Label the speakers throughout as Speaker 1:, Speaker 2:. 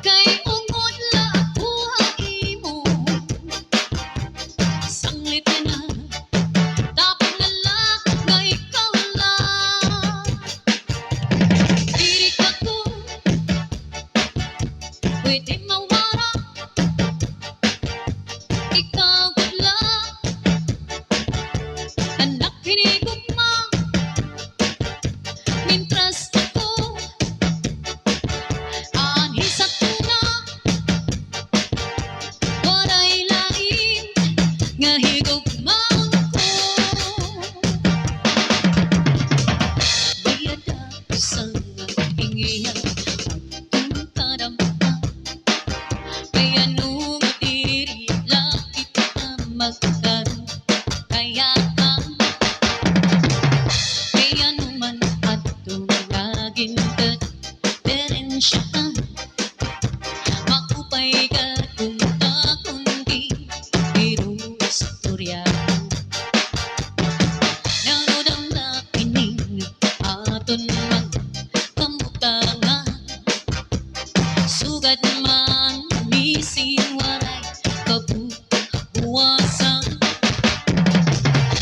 Speaker 1: kay ungod la buha imo. Sanglit na tapos na lang nga ikaw lang. Dili ka ko pwede mawala, ikaw lang anak hinigugma. Mintras ako anhi sa tuna, walay lain nga higugmaon ko. Bayada sa ingiya atong kadamta, kaya nung diri lakit na magkaroon kaya kaya naman atong laging diferensyahan. Maupay ka kung kundi pero istorya narudang na ining aton magkamutangan. Sugad man mising waray kabubuwasan,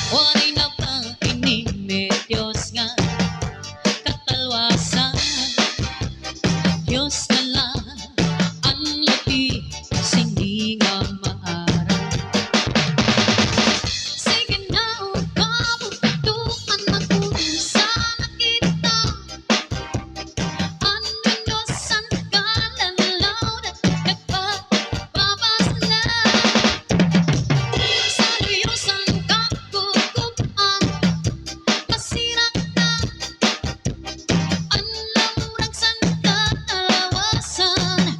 Speaker 1: walay na pa ining medyos nga katalwasan. Diyos na lang ang labi sindi nga maaram. Sige na kabutuan ako sa nakita, ang Mendoza kalalaw na nagpapabasla. Sa luyusan kakukupan masirang na ang lamurang san katalawasan.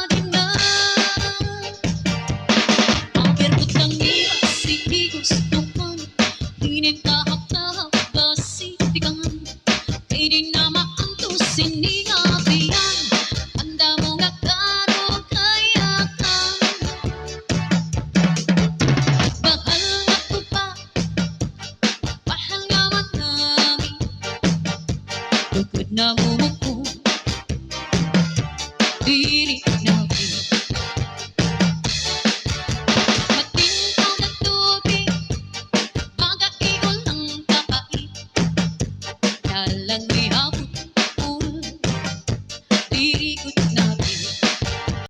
Speaker 1: Di na ang birbot ng iwas hindi gusto man, tingin kahap-tahap basitikan, kay di na maantos sinigabihan. Anda mo nga karo kayakan, bahal nga ko pa, bahal nga man namin, tugod na mumuko dili namin. Matintaw na tubig magaiol ang kapait, dalang may hapon